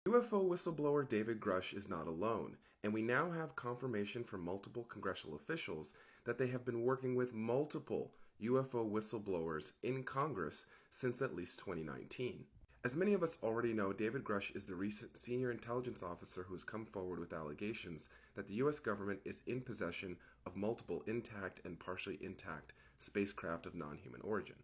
UFO whistleblower David Grusch is not alone, and we now have confirmation from multiple congressional officials that they have been working with multiple UFO whistleblowers in Congress since at least 2019. As many of us already know, David Grusch is the recent senior intelligence officer who has come forward with allegations that the U.S. government is in possession of multiple intact and partially intact spacecraft of non-human origin.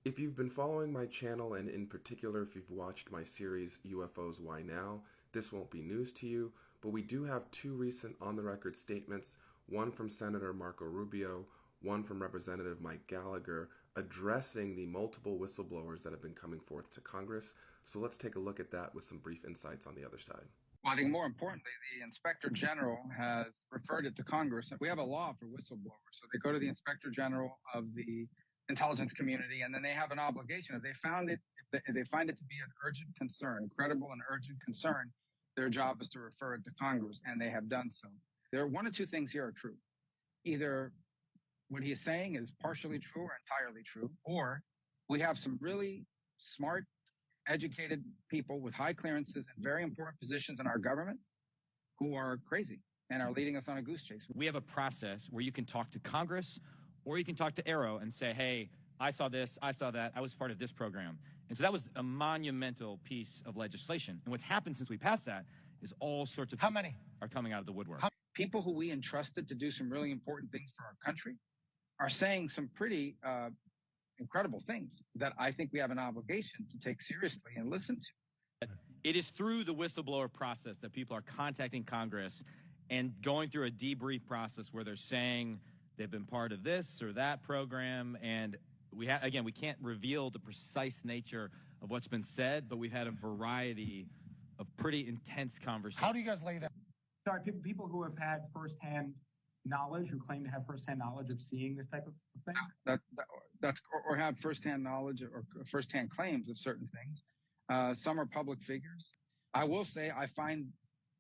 If you've been following my channel, and in particular if you've watched my series UFOs Why Now, this won't be news to you, but we do have two recent on-the-record statements, one from Senator Marco Rubio, one from Representative Mike Gallagher, addressing the multiple whistleblowers that have been coming forth to Congress. So let's take a look at that with some brief insights on the other side. Well, I think more importantly, the Inspector General has referred it to Congress. We have a law for whistleblowers. So they go to the Inspector General of the intelligence community, and then they have an obligation. If they find it to be an urgent concern, credible and urgent concern, their job is to refer it to Congress, and they have done so. There are one or two things here are true. Either what he is saying is partially true or entirely true, or we have some really smart, educated people with high clearances and very important positions in our government who are crazy and are leading us on a goose chase. We have a process where you can talk to Congress or you can talk to Arrow and say, hey, I saw this, I saw that, I was part of this program. And so that was a monumental piece of legislation. And what's happened since we passed that is all sorts of How many are coming out of the woodwork. People who we entrusted to do some really important things for our country are saying some pretty incredible things that I think we have an obligation to take seriously and listen to. It is through the whistleblower process that people are contacting Congress and going through a debrief process where they're saying they've been part of this or that program. And we can't reveal the precise nature of what's been said, but we've had a variety of pretty intense conversations. How do you guys lay that? Sorry, people who have had firsthand knowledge, who claim to have firsthand knowledge of seeing this type of thing? That's or have firsthand knowledge or firsthand claims of certain things. Some are public figures. I will say I find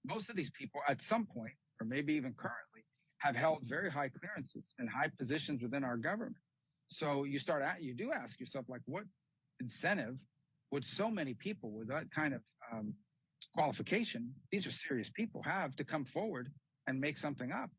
most of these people at some point, or maybe even currently, have held very high clearances and high positions within our government. So you do ask yourself, like, what incentive would so many people with that kind of qualification, these are serious people, have to come forward and make something up?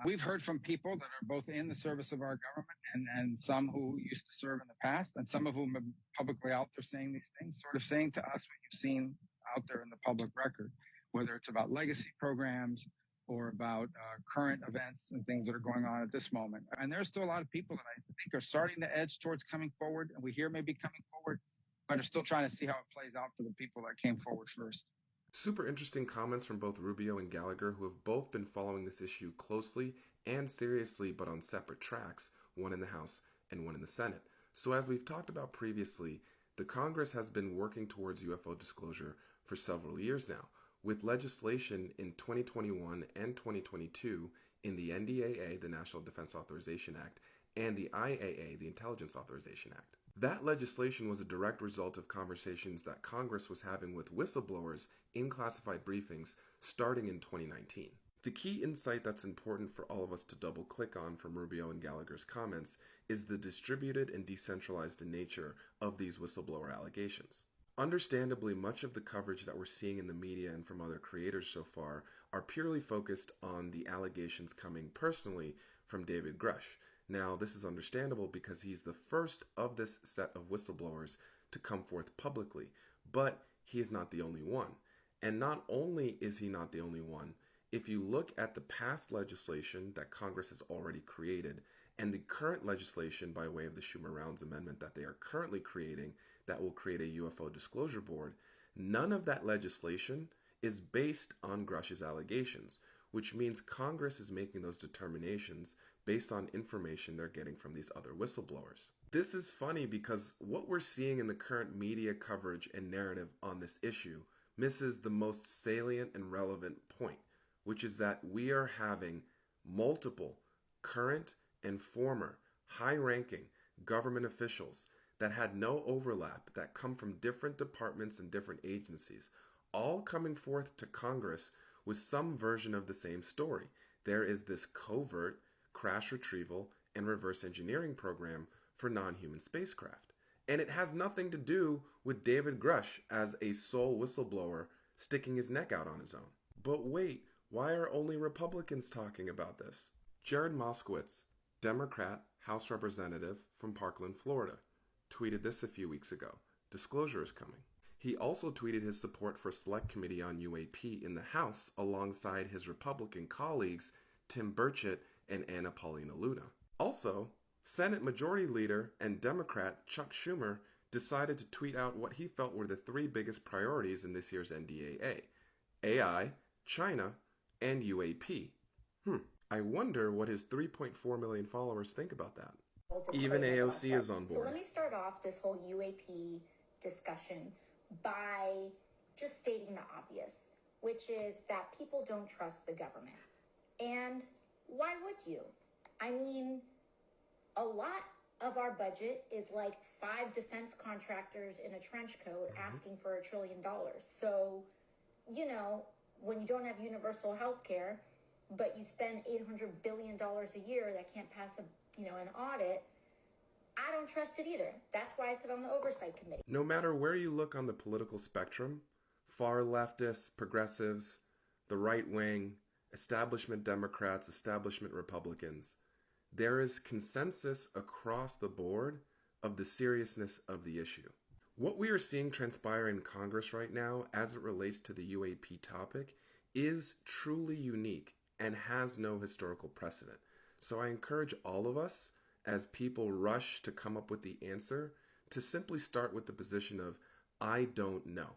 We've heard from people that are both in the service of our government and some who used to serve in the past, and some of whom are publicly out there saying these things, sort of saying to us what you've seen out there in the public record, whether it's about legacy programs or about current events and things that are going on at this moment. And there's still a lot of people that I think are starting to edge towards coming forward, and we hear maybe coming forward, but are still trying to see how it plays out for the people that came forward first. Super interesting comments from both Rubio and Gallagher, who have both been following this issue closely and seriously, but on separate tracks, one in the House and one in the Senate. So as we've talked about previously, the Congress has been working towards UFO disclosure for several years now, with legislation in 2021 and 2022 in the NDAA, the National Defense Authorization Act, and the IAA, the Intelligence Authorization Act. That legislation was a direct result of conversations that Congress was having with whistleblowers in classified briefings starting in 2019. The key insight that's important for all of us to double click on from Rubio and Gallagher's comments is the distributed and decentralized nature of these whistleblower allegations. Understandably, much of the coverage that we're seeing in the media and from other creators so far are purely focused on the allegations coming personally from David Grusch. Now, this is understandable because he's the first of this set of whistleblowers to come forth publicly, but he is not the only one. And not only is he not the only one, if you look at the past legislation that Congress has already created and the current legislation by way of the Schumer-Rounds Amendment that they are currently creating that will create a UFO disclosure board, none of that legislation is based on Grusch's allegations, which means Congress is making those determinations based on information they're getting from these other whistleblowers. This is funny because what we're seeing in the current media coverage and narrative on this issue misses the most salient and relevant point, which is that we are having multiple current and former high-ranking government officials that had no overlap, that come from different departments and different agencies, all coming forth to Congress with some version of the same story. There is this covert crash retrieval and reverse engineering program for non-human spacecraft. And it has nothing to do with David Grusch as a sole whistleblower sticking his neck out on his own. But wait, why are only Republicans talking about this? Jared Moskowitz, Democrat House Representative from Parkland, Florida, tweeted this a few weeks ago. Disclosure is coming. He also tweeted his support for Select Committee on UAP in the House alongside his Republican colleagues Tim Burchett and Anna Paulina Luna. Also, Senate Majority Leader and Democrat Chuck Schumer decided to tweet out what he felt were the three biggest priorities in this year's NDAA: AI, China, and UAP. I wonder what his 3.4 million followers think about that. Even AOC is on board. So let me start off this whole UAP discussion by just stating the obvious, which is that people don't trust the government. And why would you? I mean, a lot of our budget is like 5 defense contractors in a trench coat asking for $1 trillion. So, you know, when you don't have universal health care, but you spend $800 billion a year that can't pass an audit, I don't trust it either. That's why I sit on the oversight committee. No matter where you look on the political spectrum, far leftists, progressives, the right wing, establishment Democrats, establishment Republicans, there is consensus across the board of the seriousness of the issue. What we are seeing transpire in Congress right now as it relates to the UAP topic is truly unique and has no historical precedent. So I encourage all of us, as people rush to come up with the answer, to simply start with the position of, I don't know.